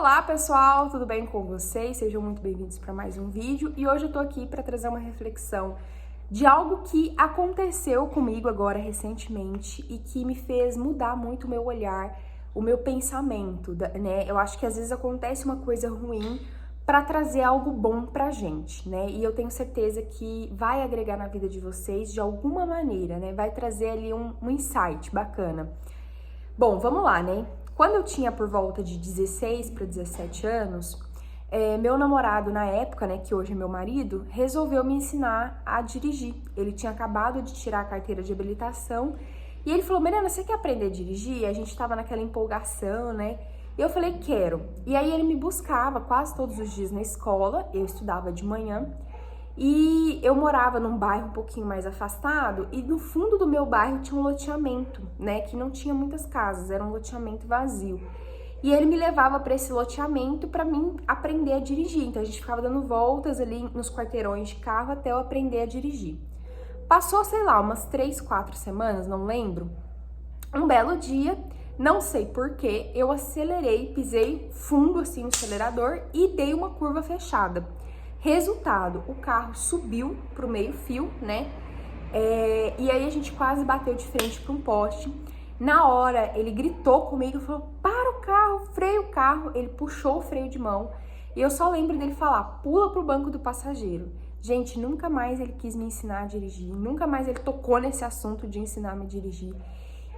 Olá pessoal, tudo bem com vocês? Sejam muito bem-vindos para mais um vídeo e hoje eu tô aqui para trazer uma reflexão de algo que aconteceu comigo agora recentemente e que me fez mudar muito o meu olhar, o meu pensamento, né? Eu acho que às vezes acontece uma coisa ruim para trazer algo bom pra gente, né? E eu tenho certeza que vai agregar na vida de vocês de alguma maneira, né? Vai trazer ali um insight bacana. Bom, vamos lá, né? Quando eu tinha por volta de 16 para 17 anos, meu namorado na época, né, que hoje é meu marido, resolveu me ensinar a dirigir. Ele tinha acabado de tirar a carteira de habilitação e ele falou: Mariana, você quer aprender a dirigir? E a gente tava naquela empolgação, né? E eu falei: quero. E aí ele me buscava quase todos os dias na escola, eu estudava de manhã. E eu morava num bairro um pouquinho mais afastado e no fundo do meu bairro tinha um loteamento, né, que não tinha muitas casas, era um loteamento vazio. E ele me levava para esse loteamento para mim aprender a dirigir. Então a gente ficava dando voltas ali nos quarteirões de carro até eu aprender a dirigir. Passou, sei lá, umas 3, 4 semanas, não lembro. Um belo dia, não sei porquê, eu acelerei, pisei fundo assim no acelerador e dei uma curva fechada. Resultado, o carro subiu pro meio-fio, né? E aí a gente quase bateu de frente para um poste. Na hora, ele gritou comigo e falou: para o carro, freia o carro. Ele puxou o freio de mão e eu só lembro dele falar: pula pro banco do passageiro. Gente, nunca mais ele quis me ensinar a dirigir, nunca mais ele tocou nesse assunto de ensinar-me a dirigir.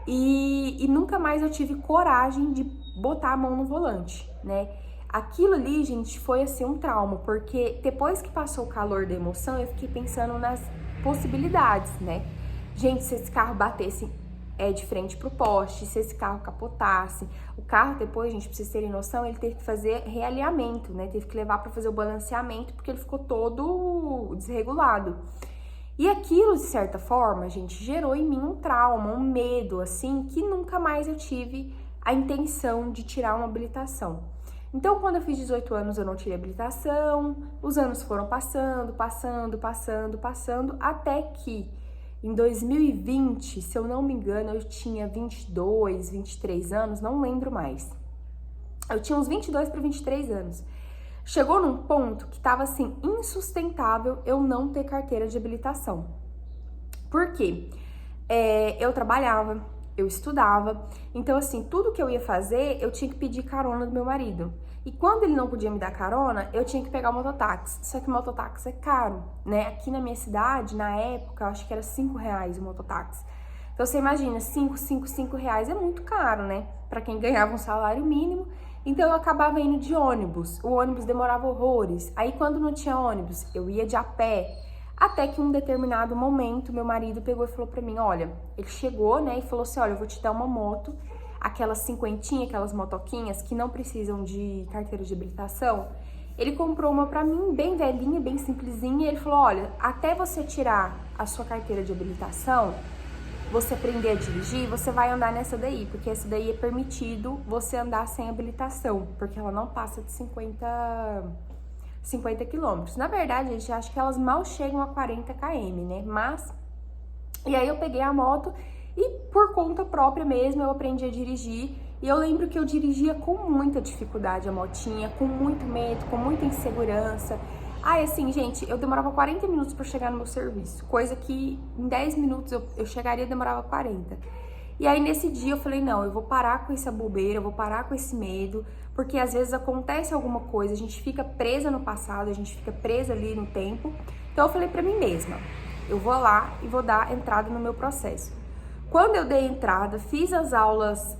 E nunca mais eu tive coragem de botar a mão no volante, né? Aquilo ali, gente, foi assim um trauma, porque depois que passou o calor da emoção, eu fiquei pensando nas possibilidades, né? Gente, se esse carro batesse de frente pro poste, se esse carro capotasse, o carro depois, gente, pra vocês terem noção, ele teve que fazer realinhamento, né? Teve que levar para fazer o balanceamento, porque ele ficou todo desregulado. E aquilo, de certa forma, gente, gerou em mim um trauma, um medo, assim, que nunca mais eu tive a intenção de tirar uma habilitação. Então, quando eu fiz 18 anos, eu não tirei habilitação, os anos foram passando, até que em 2020, se eu não me engano, eu tinha 22, 23 anos, não lembro mais. Eu tinha uns 22 para 23 anos. Chegou num ponto que tava assim, insustentável eu não ter carteira de habilitação. Por quê? Eu trabalhava, eu estudava, então assim, tudo que eu ia fazer, eu tinha que pedir carona do meu marido. E quando ele não podia me dar carona, eu tinha que pegar o mototáxi. Só que o mototáxi é caro, né? Aqui na minha cidade, na época, eu acho que era R$ 5 o mototáxi. Então você imagina, 5 reais é muito caro, né? Pra quem ganhava um salário mínimo. Então eu acabava indo de ônibus. O ônibus demorava horrores. Aí quando não tinha ônibus, eu ia de a pé. Até que em um determinado momento, meu marido pegou e falou pra mim: olha, ele chegou, né, e falou assim: olha, eu vou te dar uma moto, aquelas cinquentinhas, aquelas motoquinhas que não precisam de carteira de habilitação. Ele comprou uma pra mim, bem velhinha, bem simplesinha, e ele falou: olha, até você tirar a sua carteira de habilitação, você aprender a dirigir, você vai andar nessa daí, porque essa daí é permitido você andar sem habilitação, porque ela não passa de 50 quilômetros. Na verdade, a gente acha que elas mal chegam a 40 km, né? Mas, e aí eu peguei a moto e por conta própria mesmo eu aprendi a dirigir. E eu lembro que eu dirigia com muita dificuldade a motinha, com muito medo, com muita insegurança. Ai, assim, gente, eu demorava 40 minutos para chegar no meu serviço, coisa que em 10 minutos eu chegaria e demorava 40. E aí nesse dia eu falei: não, eu vou parar com essa bobeira, eu vou parar com esse medo, porque às vezes acontece alguma coisa, a gente fica presa no passado, a gente fica presa ali no tempo. Então eu falei pra mim mesma: eu vou lá e vou dar entrada no meu processo. Quando eu dei entrada, fiz as aulas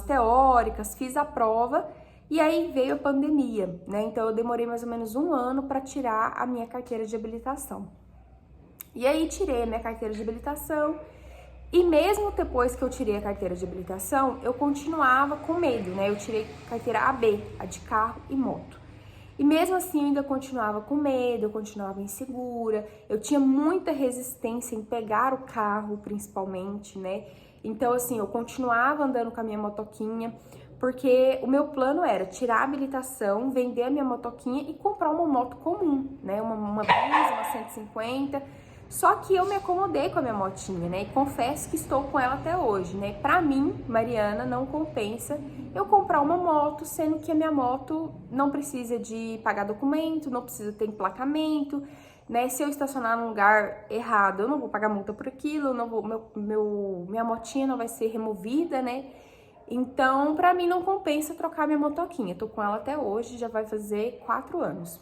teóricas, fiz a prova e aí veio a pandemia, né? Então eu demorei mais ou menos um ano para tirar a minha carteira de habilitação. E aí tirei a minha carteira de habilitação. E mesmo depois que eu tirei a carteira de habilitação, eu continuava com medo, né? Eu tirei carteira AB, a de carro e moto. E mesmo assim eu ainda continuava com medo, eu continuava insegura, eu tinha muita resistência em pegar o carro, principalmente, né? Então, assim, eu continuava andando com a minha motoquinha, porque o meu plano era tirar a habilitação, vender a minha motoquinha e comprar uma moto comum, né? Uma Bis, uma 150. Só que eu me acomodei com a minha motinha, né? E confesso que estou com ela até hoje, né? Pra mim, Mariana, não compensa eu comprar uma moto, sendo que a minha moto não precisa de pagar documento, não precisa ter emplacamento, né? Se eu estacionar num lugar errado, eu não vou pagar multa por aquilo, eu não vou, minha motinha não vai ser removida, né? Então, pra mim não compensa trocar minha motoquinha. Tô com ela até hoje, já vai fazer 4 anos.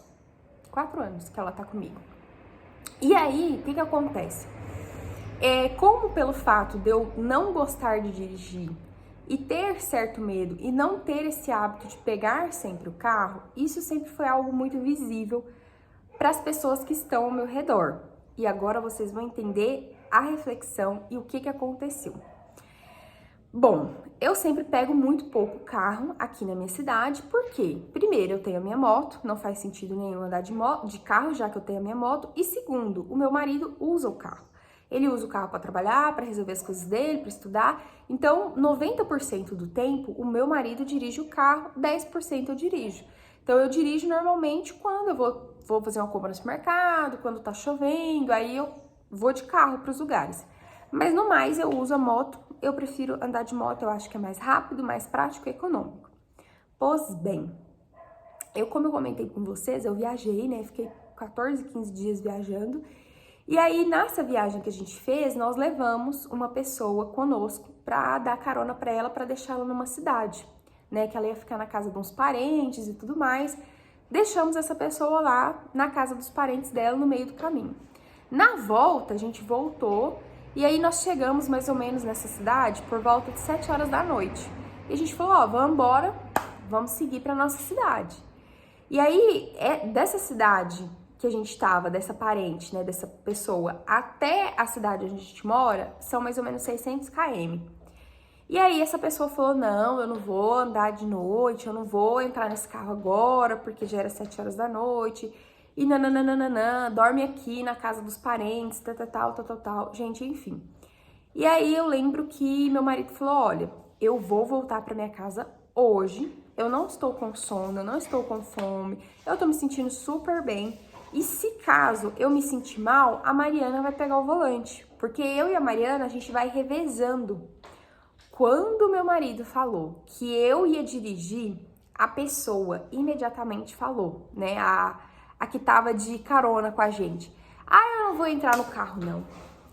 4 anos que ela tá comigo. E aí, o que acontece? Como pelo fato de eu não gostar de dirigir e ter certo medo e não ter esse hábito de pegar sempre o carro, isso sempre foi algo muito visível para as pessoas que estão ao meu redor. E agora vocês vão entender a reflexão e o que aconteceu. Bom, eu sempre pego muito pouco carro aqui na minha cidade, porque, primeiro, eu tenho a minha moto, não faz sentido nenhum andar de carro, já que eu tenho a minha moto, e segundo, o meu marido usa o carro. Ele usa o carro para trabalhar, para resolver as coisas dele, para estudar, então 90% do tempo o meu marido dirige o carro, 10% eu dirijo. Então eu dirijo normalmente quando eu vou fazer uma compra no supermercado, quando tá chovendo, aí eu vou de carro para os lugares. Mas no mais eu uso a moto, eu prefiro andar de moto, eu acho que é mais rápido, mais prático e econômico. Pois bem, como eu comentei com vocês, eu viajei, né, fiquei 14, 15 dias viajando, e aí nessa viagem que a gente fez, nós levamos uma pessoa conosco pra dar carona pra ela, pra deixar ela numa cidade, né, que ela ia ficar na casa de uns parentes e tudo mais. Deixamos essa pessoa lá na casa dos parentes dela, no meio do caminho. Na volta, a gente voltou, e aí nós chegamos mais ou menos nessa cidade por volta de 7 horas da noite. E a gente falou, ó, vamos embora, vamos seguir pra nossa cidade. E aí, dessa cidade que a gente tava, dessa parente, né, dessa pessoa, até a cidade onde a gente mora, são mais ou menos 600 km. E aí essa pessoa falou, não, eu não vou andar de noite, eu não vou entrar nesse carro agora, porque já era 7 horas da noite, e nananana, dorme aqui na casa dos parentes, tal. Gente, enfim. E aí eu lembro que meu marido falou, olha, eu vou voltar pra minha casa hoje, eu não estou com sono, eu não estou com fome, eu tô me sentindo super bem, e se caso eu me sentir mal, a Mariana vai pegar o volante, porque eu e a Mariana, a gente vai revezando. Quando meu marido falou que eu ia dirigir, a pessoa imediatamente falou, né, a que tava de carona com a gente, eu não vou entrar no carro não,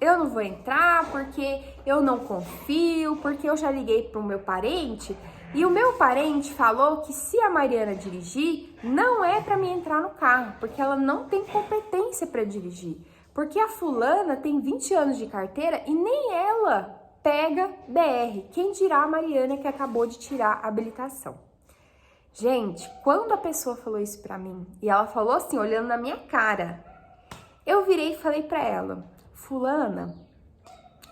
eu não vou entrar porque eu não confio, porque eu já liguei pro meu parente e o meu parente falou que se a Mariana dirigir, não é pra mim entrar no carro, porque ela não tem competência pra dirigir, porque a fulana tem 20 anos de carteira e nem ela pega BR, quem dirá a Mariana que acabou de tirar a habilitação. Gente, quando a pessoa falou isso pra mim, e ela falou assim, olhando na minha cara, eu virei e falei pra ela, fulana,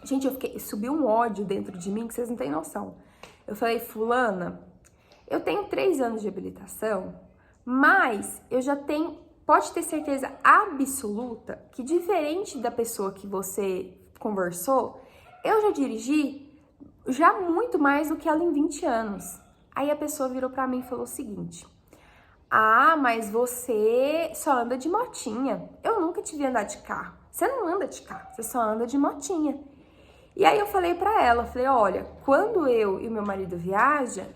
gente, subiu um ódio dentro de mim que vocês não têm noção. Eu falei, fulana, eu tenho 3 anos de habilitação, mas eu já tenho, pode ter certeza absoluta que diferente da pessoa que você conversou, eu já dirigi já muito mais do que ela em 20 anos. Aí a pessoa virou pra mim e falou o seguinte, mas você só anda de motinha. Eu nunca te vi andar de carro. Você não anda de carro, você só anda de motinha. E aí eu falei pra ela, falei, olha, quando eu e o meu marido viajam,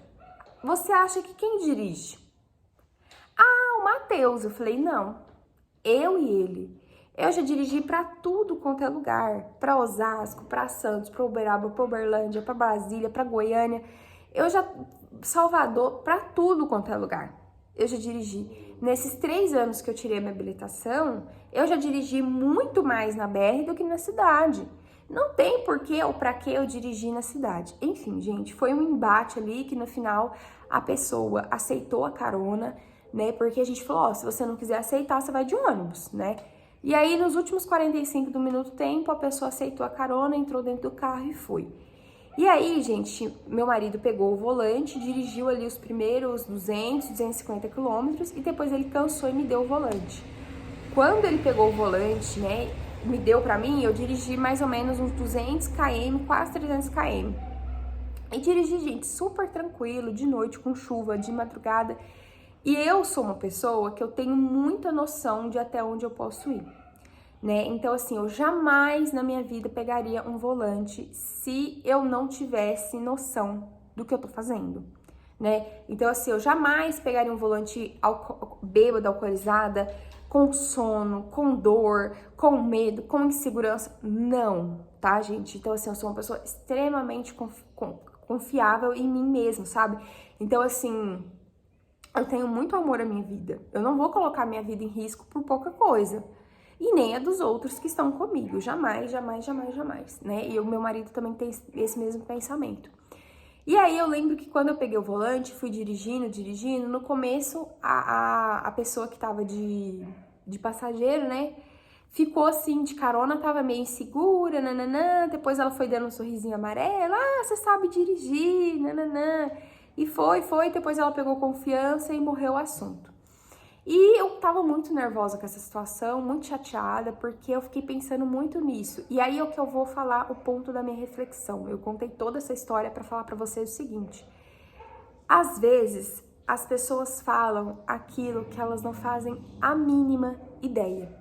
você acha que quem dirige? O Matheus. Eu falei, não, eu e ele. Eu já dirigi pra tudo quanto é lugar, pra Osasco, pra Santos, pra Uberaba, pra Uberlândia, pra Brasília, pra Goiânia. Salvador, pra tudo quanto é lugar. Eu já dirigi. Nesses 3 anos que eu tirei minha habilitação, eu já dirigi muito mais na BR do que na cidade. Não tem porquê ou pra que eu dirigi na cidade. Enfim, gente, foi um embate ali que no final a pessoa aceitou a carona, né? Porque a gente falou, se você não quiser aceitar, você vai de ônibus, né? E aí, nos últimos 45 do minuto tempo, a pessoa aceitou a carona, entrou dentro do carro e foi. E aí, gente, meu marido pegou o volante, dirigiu ali os primeiros 200, 250 quilômetros e depois ele cansou e me deu o volante. Quando ele pegou o volante, né, me deu pra mim, eu dirigi mais ou menos uns 200 km, quase 300 km. E dirigi, gente, super tranquilo, de noite, com chuva, de madrugada. E eu sou uma pessoa que eu tenho muita noção de até onde eu posso ir. né? Então, assim, eu jamais na minha vida pegaria um volante se eu não tivesse noção do que eu tô fazendo, né? Então, assim, eu jamais pegaria um volante bêbada, alcoolizada, com sono, com dor, com medo, com insegurança. Não, tá, gente? Então, assim, eu sou uma pessoa extremamente confiável em mim mesma, sabe? Então, assim, eu tenho muito amor à minha vida. Eu não vou colocar minha vida em risco por pouca coisa. E nem a dos outros que estão comigo. Jamais, jamais, jamais, jamais, né? E o meu marido também tem esse mesmo pensamento. E aí eu lembro que quando eu peguei o volante, fui dirigindo, no começo a pessoa que tava de passageiro, né, ficou assim de carona, tava meio insegura, nananã, depois ela foi dando um sorrisinho amarelo, você sabe dirigir, nananã, e foi, depois ela pegou confiança e morreu o assunto. E eu tava muito nervosa com essa situação, muito chateada, porque eu fiquei pensando muito nisso. E aí é o que eu vou falar, o ponto da minha reflexão. Eu contei toda essa história para falar para vocês o seguinte: às vezes as pessoas falam aquilo que elas não fazem a mínima ideia.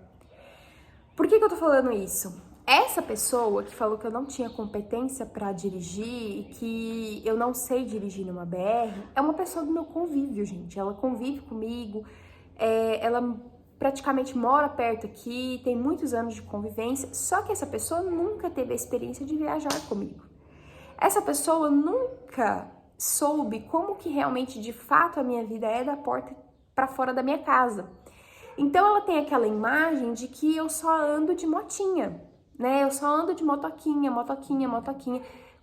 Por que eu tô falando isso? Essa pessoa que falou que eu não tinha competência para dirigir e que eu não sei dirigir numa BR, é uma pessoa do meu convívio, gente. Ela convive comigo, ela praticamente mora perto aqui, tem muitos anos de convivência, só que essa pessoa nunca teve a experiência de viajar comigo. Essa pessoa nunca soube como que realmente, de fato, a minha vida é da porta para fora da minha casa. Então ela tem aquela imagem de que eu só ando de motinha, né? Eu só ando de motoquinha.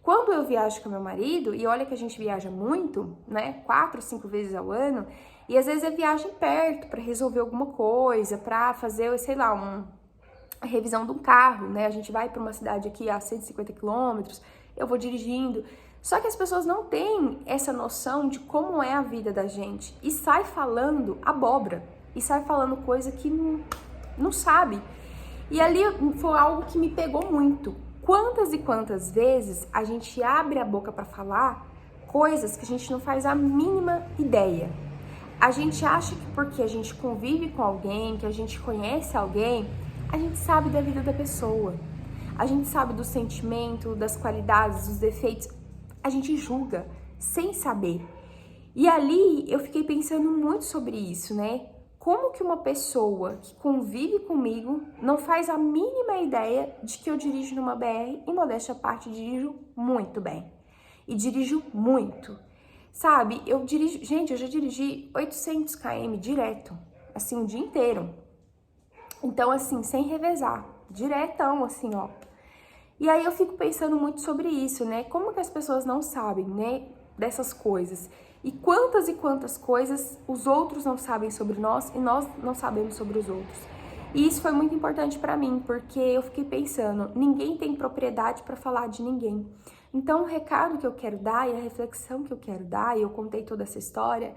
Quando eu viajo com meu marido, e olha que a gente viaja muito, né? 4, 5 vezes ao ano, e às vezes é viagem perto para resolver alguma coisa, para fazer, sei lá, uma revisão de um carro, né? A gente vai para uma cidade aqui a 150 quilômetros, eu vou dirigindo. Só que as pessoas não têm essa noção de como é a vida da gente e sai falando abóbora, e sai falando coisa que não sabe. E ali foi algo que me pegou muito. Quantas e quantas vezes a gente abre a boca para falar coisas que a gente não faz a mínima ideia. A gente acha que porque a gente convive com alguém, que a gente conhece alguém, a gente sabe da vida da pessoa. A gente sabe do sentimento, das qualidades, dos defeitos. A gente julga sem saber. E ali eu fiquei pensando muito sobre isso, né? Como que uma pessoa que convive comigo não faz a mínima ideia de que eu dirijo numa BR, e modéstia à parte, dirijo muito bem. E dirijo muito. Sabe, eu já dirigi 800 km direto, assim, o dia inteiro. Então, assim, sem revezar, diretão, assim, ó. E aí eu fico pensando muito sobre isso, né? Como que as pessoas não sabem, né, dessas coisas? E quantas coisas os outros não sabem sobre nós e nós não sabemos sobre os outros. E isso foi muito importante para mim, porque eu fiquei pensando, ninguém tem propriedade para falar de ninguém. Então o recado que eu quero dar e a reflexão que eu quero dar, e eu contei toda essa história,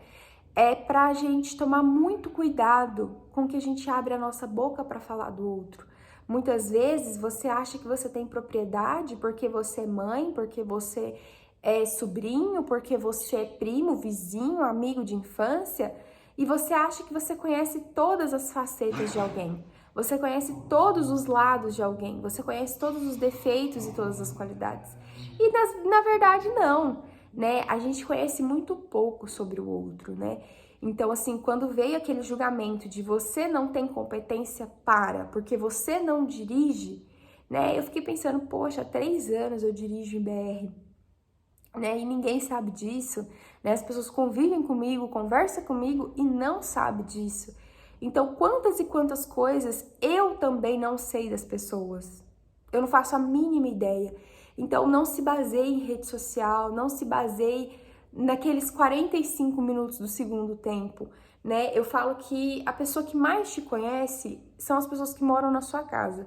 é pra gente tomar muito cuidado com que a gente abre a nossa boca para falar do outro. Muitas vezes você acha que você tem propriedade porque você é mãe, porque você é sobrinho, porque você é primo, vizinho, amigo de infância, e você acha que você conhece todas as facetas de alguém. Você conhece todos os lados de alguém, você conhece todos os defeitos e todas as qualidades. E na verdade não, né? A gente conhece muito pouco sobre o outro, né? Então, assim, quando veio aquele julgamento de você não tem competência porque você não dirige, né? Eu fiquei pensando, poxa, há 3 anos eu dirijo em BR, né? E ninguém sabe disso, né? As pessoas convivem comigo, conversam comigo e não sabem disso. Então, quantas e quantas coisas eu também não sei das pessoas. Eu não faço a mínima ideia. Então, não se baseie em rede social, não se baseie naqueles 45 minutos do segundo tempo, né? Eu falo que a pessoa que mais te conhece são as pessoas que moram na sua casa.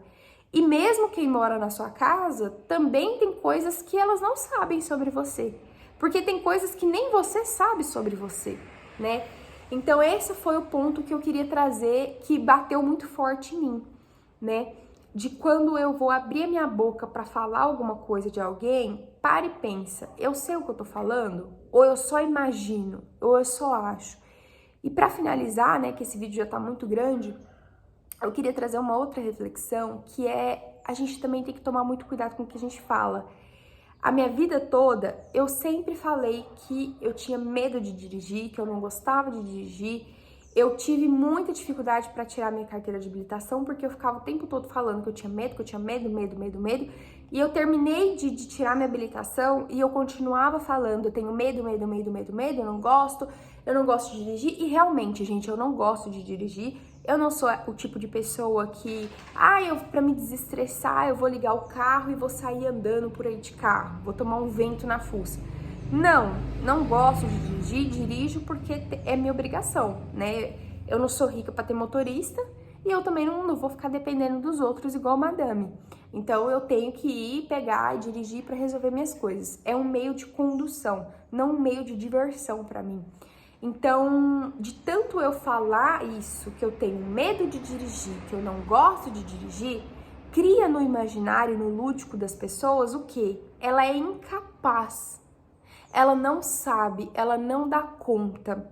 E mesmo quem mora na sua casa, também tem coisas que elas não sabem sobre você. Porque tem coisas que nem você sabe sobre você, né? Então esse foi o ponto que eu queria trazer, que bateu muito forte em mim, né? De quando eu vou abrir a minha boca para falar alguma coisa de alguém, para e pensa, eu sei o que eu tô falando? Ou eu só imagino? Ou eu só acho? E para finalizar, né, que esse vídeo já tá muito grande, eu queria trazer uma outra reflexão, que é a gente também tem que tomar muito cuidado com o que a gente fala. A minha vida toda, eu sempre falei que eu tinha medo de dirigir, que eu não gostava de dirigir. Eu tive muita dificuldade para tirar minha carteira de habilitação, porque eu ficava o tempo todo falando que eu tinha medo, medo. E eu terminei de tirar minha habilitação e eu continuava falando, eu tenho medo, eu não gosto de dirigir. E realmente, gente, eu não gosto de dirigir. Eu não sou o tipo de pessoa que, pra me desestressar, eu vou ligar o carro e vou sair andando por aí de carro, vou tomar um vento na fuça. Não gosto de dirigir, dirijo porque é minha obrigação, né? Eu não sou rica para ter motorista e eu também não vou ficar dependendo dos outros igual madame. Então eu tenho que ir, pegar e dirigir para resolver minhas coisas. É um meio de condução, não um meio de diversão para mim. Então, de tanto eu falar isso, que eu tenho medo de dirigir, que eu não gosto de dirigir, cria no imaginário, no lúdico das pessoas o quê? Ela é incapaz, ela não sabe, ela não dá conta.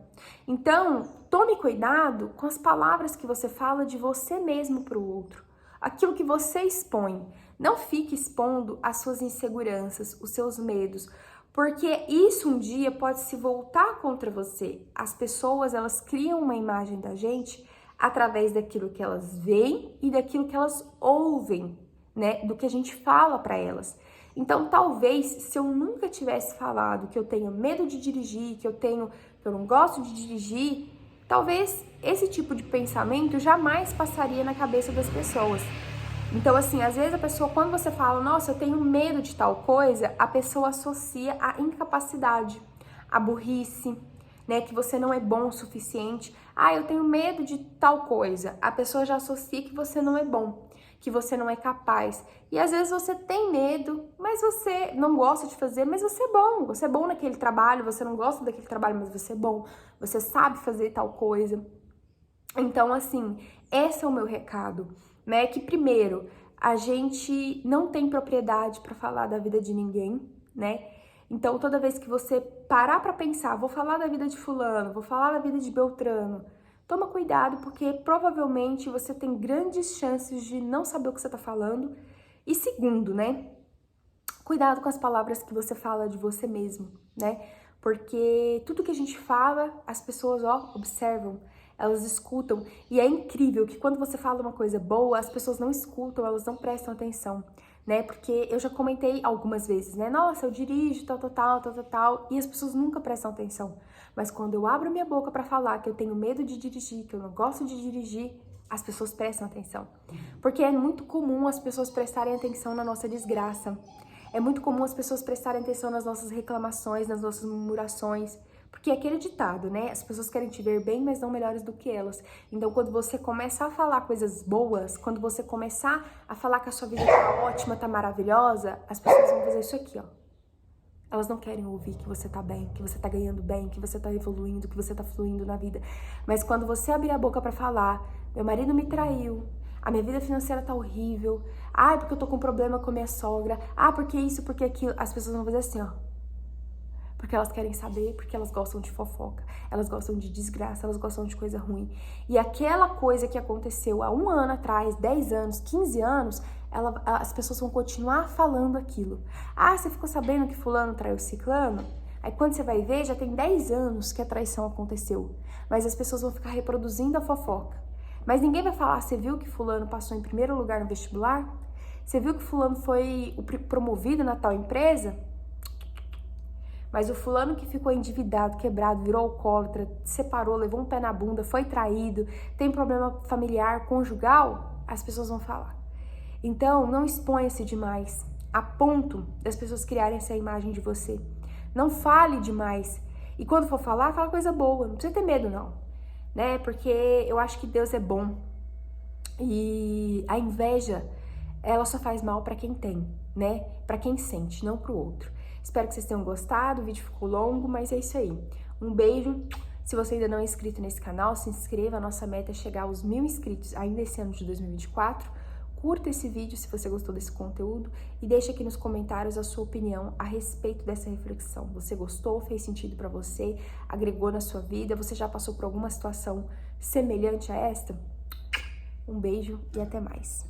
Então, tome cuidado com as palavras que você fala de você mesmo para o outro, aquilo que você expõe. Não fique expondo as suas inseguranças, os seus medos, porque isso um dia pode se voltar contra você. As pessoas, elas criam uma imagem da gente através daquilo que elas veem e daquilo que elas ouvem, né? Do que a gente fala para elas. Então, talvez, se eu nunca tivesse falado que eu tenho medo de dirigir, que eu não gosto de dirigir, talvez esse tipo de pensamento jamais passaria na cabeça das pessoas. Então, assim, às vezes a pessoa, quando você fala, nossa, eu tenho medo de tal coisa, a pessoa associa a incapacidade, a burrice, né, que você não é bom o suficiente. Eu tenho medo de tal coisa. A pessoa já associa que você não é bom, que você não é capaz. E às vezes você tem medo, mas você não gosta de fazer, mas você é bom naquele trabalho, você não gosta daquele trabalho, mas você é bom, você sabe fazer tal coisa. Então, assim, esse é o meu recado, né? Que primeiro, a gente não tem propriedade para falar da vida de ninguém, né? Então, toda vez que você parar para pensar, vou falar da vida de fulano, vou falar da vida de Beltrano, toma cuidado, porque provavelmente você tem grandes chances de não saber o que você tá falando. E segundo, né? Cuidado com as palavras que você fala de você mesmo, né? Porque tudo que a gente fala, as pessoas, observam, elas escutam. E é incrível que quando você fala uma coisa boa, as pessoas não escutam, elas não prestam atenção, né? Porque eu já comentei algumas vezes, né? Nossa, eu dirijo, tal, e as pessoas nunca prestam atenção. Mas quando eu abro minha boca pra falar que eu tenho medo de dirigir, que eu não gosto de dirigir, as pessoas prestam atenção. Porque é muito comum as pessoas prestarem atenção na nossa desgraça. É muito comum as pessoas prestarem atenção nas nossas reclamações, nas nossas murmurações. Porque é aquele ditado, né? As pessoas querem te ver bem, mas não melhores do que elas. Então, quando você começar a falar coisas boas, quando você começar a falar que a sua vida tá ótima, tá maravilhosa, as pessoas vão fazer isso aqui, ó. Elas não querem ouvir que você tá bem, que você tá ganhando bem, que você tá evoluindo, que você tá fluindo na vida. Mas quando você abrir a boca pra falar, meu marido me traiu, a minha vida financeira tá horrível, porque eu tô com problema com a minha sogra, porque isso, porque aquilo, as pessoas vão fazer assim, ó. Porque elas querem saber, porque elas gostam de fofoca, elas gostam de desgraça, elas gostam de coisa ruim. E aquela coisa que aconteceu há 1 ano atrás, 10 anos, 15 anos, as pessoas vão continuar falando aquilo. Você ficou sabendo que fulano traiu ciclano? Aí quando você vai ver, já tem 10 anos que a traição aconteceu. Mas as pessoas vão ficar reproduzindo a fofoca. Mas ninguém vai falar, você viu que fulano passou em primeiro lugar no vestibular? Você viu que fulano foi promovido na tal empresa? Mas o fulano que ficou endividado, quebrado, virou alcoólatra, separou, levou um pé na bunda, foi traído, tem problema familiar, conjugal, as pessoas vão falar. Então, não exponha-se demais, a ponto das pessoas criarem essa imagem de você. Não fale demais. E quando for falar, fala coisa boa, não precisa ter medo não, né? Porque eu acho que Deus é bom. E a inveja, ela só faz mal pra quem tem, né? Pra quem sente, não pro outro. Espero que vocês tenham gostado, o vídeo ficou longo, mas é isso aí. Um beijo. Se você ainda não é inscrito nesse canal, se inscreva. A nossa meta é chegar aos 1000 inscritos ainda esse ano de 2024. Curta esse vídeo se você gostou desse conteúdo e deixe aqui nos comentários a sua opinião a respeito dessa reflexão. Você gostou? Fez sentido para você? Agregou na sua vida? Você já passou por alguma situação semelhante a esta? Um beijo e até mais.